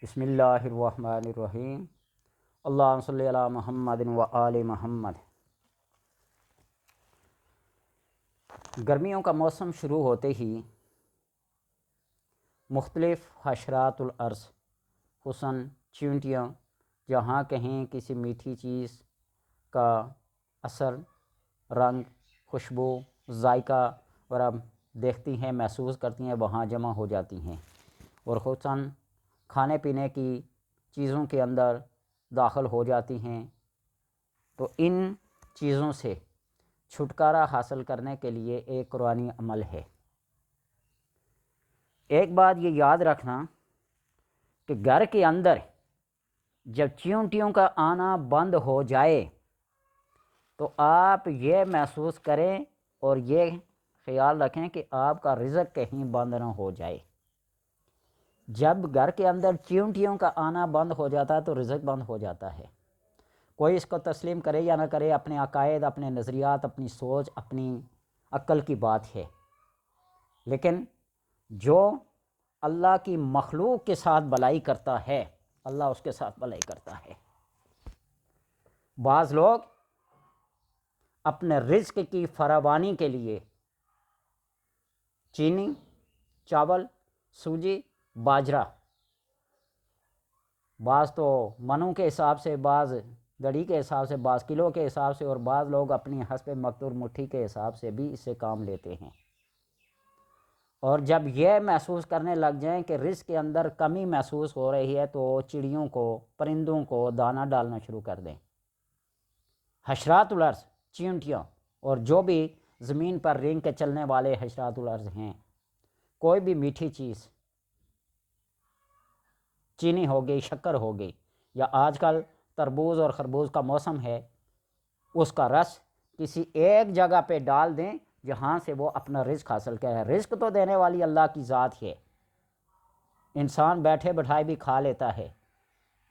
بسم اللہ الرحمن الرحیم۔ اللہم صلی علی محمد و آل محمد۔ گرمیوں کا موسم شروع ہوتے ہی مختلف حشرات الارض خصوصاً چیونٹیاں جہاں کہیں کسی میٹھی چیز کا اثر، رنگ، خوشبو، ذائقہ وغیرہ دیکھتی ہیں، محسوس کرتی ہیں، وہاں جمع ہو جاتی ہیں اور خصوصاً کھانے پینے کی چیزوں کے اندر داخل ہو جاتی ہیں۔ تو ان چیزوں سے چھٹکارا حاصل کرنے کے لیے ایک قرآنی عمل ہے۔ ایک بات یہ یاد رکھنا کہ گھر کے اندر جب چیونٹیوں کا آنا بند ہو جائے تو آپ یہ محسوس کریں اور یہ خیال رکھیں کہ آپ کا رزق کہیں بند نہ ہو جائے۔ جب گھر کے اندر چیونٹیوں کا آنا بند ہو جاتا ہے تو رزق بند ہو جاتا ہے۔ کوئی اس کو تسلیم کرے یا نہ کرے، اپنے عقائد، اپنے نظریات، اپنی سوچ، اپنی عقل کی بات ہے، لیکن جو اللہ کی مخلوق کے ساتھ بھلائی کرتا ہے اللہ اس کے ساتھ بھلائی کرتا ہے۔ بعض لوگ اپنے رزق کی فراوانی کے لیے چینی، چاول، سوجی، باجرہ، بعض تو منوں کے حساب سے، بعض دڑی کے حساب سے، بعض کلو کے حساب سے، اور بعض لوگ اپنی حسب مقدور مٹھی کے حساب سے بھی اس سے کام لیتے ہیں۔ اور جب یہ محسوس کرنے لگ جائیں کہ رزق کے اندر کمی محسوس ہو رہی ہے تو چڑیوں کو، پرندوں کو دانہ ڈالنا شروع کر دیں۔ حشرات الارض، چیونٹیاں اور جو بھی زمین پر رینگ کے چلنے والے حشرات الارض ہیں، کوئی بھی میٹھی چیز، چینی ہو گئی، شکر ہو گئی، یا آج کل تربوز اور خربوز کا موسم ہے، اس کا رس کسی ایک جگہ پہ ڈال دیں جہاں سے وہ اپنا رزق حاصل کرے۔ رزق تو دینے والی اللہ کی ذات ہے، انسان بیٹھے بٹھائے بھی کھا لیتا ہے،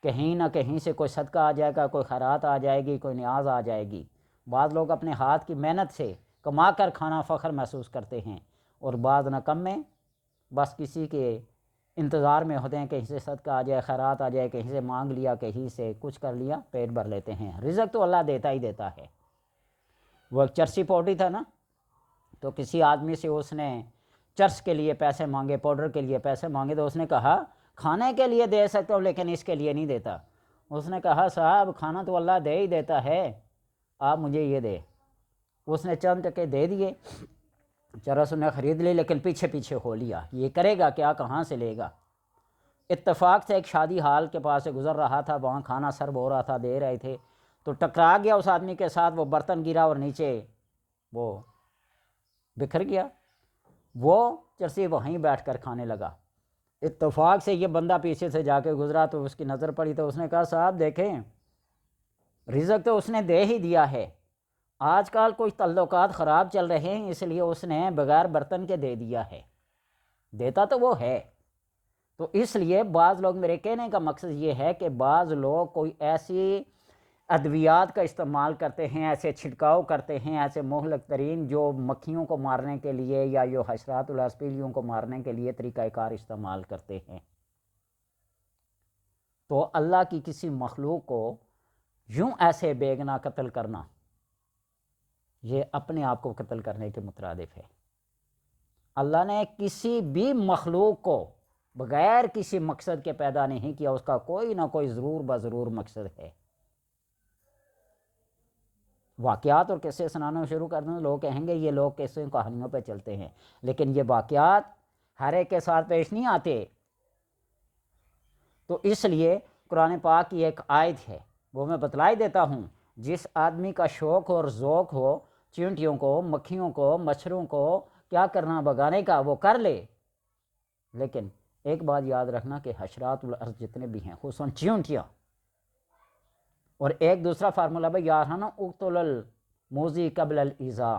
کہیں نہ کہیں سے کوئی صدقہ آ جائے گا، کوئی خیرات آ جائے گی، کوئی نیاز آ جائے گی۔ بعض لوگ اپنے ہاتھ کی محنت سے کما کر کھانا فخر محسوس کرتے ہیں، اور بعض نہ کم میں بس کسی کے انتظار میں ہوتے ہیں، کہیں سے صدقہ آ جائے، خیرات آ جائے، کہیں سے مانگ لیا، کہیں سے کچھ کر لیا، پیٹ بھر لیتے ہیں۔ رزق تو اللہ دیتا ہی دیتا ہے۔ وہ ایک چرسی پاؤڈر تھا نا، تو کسی آدمی سے اس نے چرس کے لیے پیسے مانگے، پاؤڈر کے لیے پیسے مانگے، تو اس نے کہا کھانے کے لیے دے سکتا ہوں لیکن اس کے لیے نہیں دیتا۔ اس نے کہا صاحب کھانا تو اللہ دے ہی دیتا ہے، آپ مجھے یہ دے۔ اس نے چند ٹکے دے دیے، چرس انہیں خرید لی، لیکن پیچھے پیچھے ہو لیا، یہ کرے گا کیا، کہاں سے لے گا۔ اتفاق سے ایک شادی حال کے پاس سے گزر رہا تھا، وہاں کھانا سرو ہو رہا تھا، دے رہے تھے، تو ٹکرا گیا اس آدمی کے ساتھ، وہ برتن گرا اور نیچے وہ بکھر گیا۔ وہ چرسی وہیں بیٹھ کر کھانے لگا۔ اتفاق سے یہ بندہ پیچھے سے جا کے گزرا تو اس کی نظر پڑی، تو اس نے کہا صاحب دیکھیں رزق تو اس نے دے ہی دیا ہے، آج کل کچھ تعلقات خراب چل رہے ہیں اس لیے اس نے بغیر برتن کے دے دیا ہے، دیتا تو وہ ہے۔ تو اس لیے بعض لوگ، میرے کہنے کا مقصد یہ ہے کہ بعض لوگ کوئی ایسی ادویات کا استعمال کرتے ہیں، ایسے چھڑکاؤ کرتے ہیں، ایسے مہلک ترین جو مکھیوں کو مارنے کے لیے یا جو حشرات الاسپیلیوں کو مارنے کے لیے طریقہ کار استعمال کرتے ہیں۔ تو اللہ کی کسی مخلوق کو یوں ایسے بے گناہ قتل کرنا، یہ اپنے آپ کو قتل کرنے کے مترادف ہے۔ اللہ نے کسی بھی مخلوق کو بغیر کسی مقصد کے پیدا نہیں کیا، اس کا کوئی نہ کوئی ضرور بضرور مقصد ہے۔ واقعات اور قصے سنانا شروع کر دیں، لوگ کہیں گے یہ لوگ قصے کہانیوں پہ چلتے ہیں، لیکن یہ واقعات ہر ایک کے ساتھ پیش نہیں آتے۔ تو اس لیے قرآن پاک کی ایک آیت ہے، وہ میں بتلا ہی دیتا ہوں۔ جس آدمی کا شوق اور ذوق ہو چیونٹیوں کو، مکھیوں کو، مچھروں کو کیا کرنا، بگانے کا، وہ کر لے، لیکن ایک بات یاد رکھنا کہ حشرات الارض جتنے بھی ہیں خصوصاً چیونٹیاں، اور ایک دوسرا فارمولہ بھی یاد رکھنا، اقتل الموذی قبل الایذاء،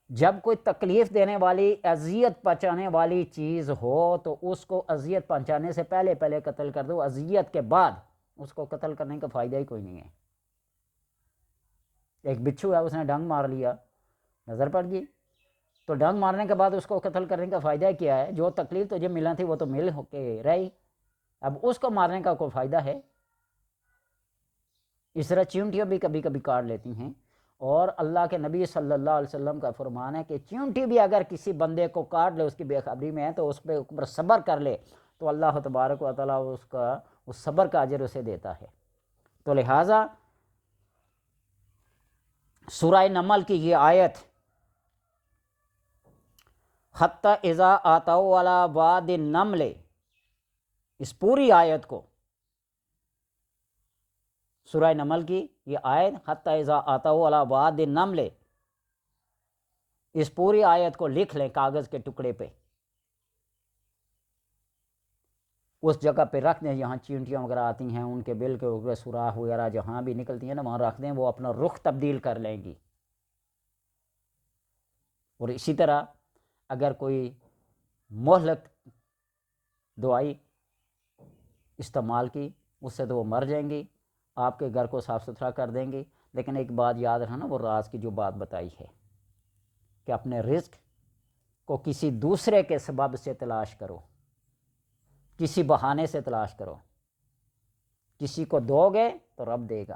جب کوئی تکلیف دینے والی، اذیت پہنچانے والی چیز ہو تو اس کو اذیت پہنچانے سے پہلے پہلے قتل کر دو، اذیت کے بعد اس کو قتل کرنے کا فائدہ ہی کوئی نہیں ہے۔ ایک بچھو ہے، اس نے ڈنگ مار لیا، نظر پڑ گئی، تو ڈنگ مارنے کے بعد اس کو قتل کرنے کا فائدہ کیا ہے؟ جو تکلیف تجھے ملا تھی وہ تو مل ہو کے رہی، اب اس کو مارنے کا کوئی فائدہ ہے؟ اس طرح چیونٹیاں بھی کبھی کبھی کاٹ لیتی ہیں، اور اللہ کے نبی صلی اللہ علیہ وسلم کا فرمان ہے کہ چیونٹی بھی اگر کسی بندے کو کاٹ لے، اس کی بے خبری میں ہے، تو اس پہ اوپر صبر کر لے تو اللہ تبارک و تعالیٰ اس صبر کا اجر اسے دیتا ہے۔ تو لہٰذا سورہ نمل کی یہ آیت حتی اذا آتوا علی واد النمل، اس پوری آیت کو، سورہ نمل کی یہ آیت حتی اذا آتوا علی واد النمل، اس پوری آیت کو لکھ لیں کاغذ کے ٹکڑے پہ، اس جگہ پہ رکھ دیں جہاں چینٹیاں وغیرہ آتی ہیں، ان کے بل کے اوپر سوراخ وغیرہ جہاں بھی نکلتی ہیں نا وہاں رکھ دیں، وہ اپنا رخ تبدیل کر لیں گی۔ اور اسی طرح اگر کوئی مہلک دوائی استعمال کی، اس سے تو وہ مر جائیں گی، آپ کے گھر کو صاف ستھرا کر دیں گی، لیکن ایک بات یاد رکھنا، وہ راز کی جو بات بتائی ہے کہ اپنے رزق کو کسی دوسرے کے سبب سے تلاش کرو، کسی بہانے سے تلاش کرو، کسی کو دو گے تو رب دے گا،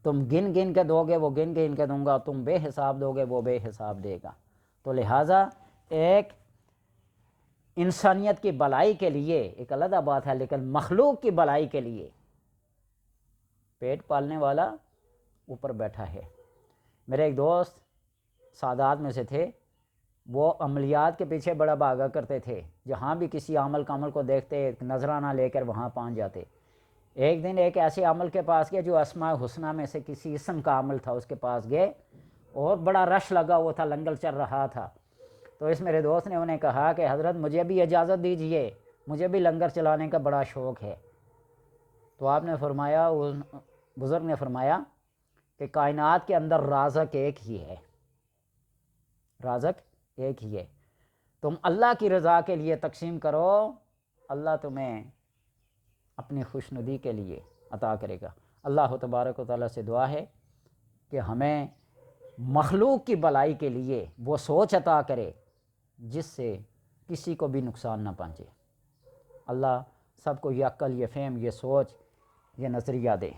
تم گن گن کے دو گے وہ گن گن کے دوں گا، تم بے حساب دو گے وہ بے حساب دے گا۔ تو لہٰذا ایک انسانیت کی بھلائی کے لیے ایک علیحدہ بات ہے، لیکن مخلوق کی بھلائی کے لیے پیٹ پالنے والا اوپر بیٹھا ہے۔ میرے ایک دوست سادات میں سے تھے، وہ عملیات کے پیچھے بڑا بھاگا کرتے تھے، جہاں بھی کسی عمل کامل کو دیکھتے نذرانہ لے کر وہاں پہنچ جاتے۔ ایک دن ایک ایسے عمل کے پاس گئے جو اسماء حسنہ میں سے کسی اسم کا عمل تھا، اس کے پاس گئے اور بڑا رش لگا ہوا تھا، لنگر چل رہا تھا۔ تو اس میرے دوست نے انہیں کہا کہ حضرت مجھے بھی اجازت دیجئے، مجھے بھی لنگر چلانے کا بڑا شوق ہے۔ تو آپ نے فرمایا، بزرگ نے فرمایا کہ کائنات کے اندر رازق ایک ہی ہے، رازق ایک ہی ہے، تم اللہ کی رضا کے لیے تقسیم کرو، اللہ تمہیں اپنی خوشنودی کے لیے عطا کرے گا۔ اللہ تبارک و تعالیٰ سے دعا ہے کہ ہمیں مخلوق کی بھلائی کے لیے وہ سوچ عطا کرے جس سے کسی کو بھی نقصان نہ پہنچے۔ اللہ سب کو یہ عقل، یہ فہم، یہ سوچ، یہ نظریہ دے۔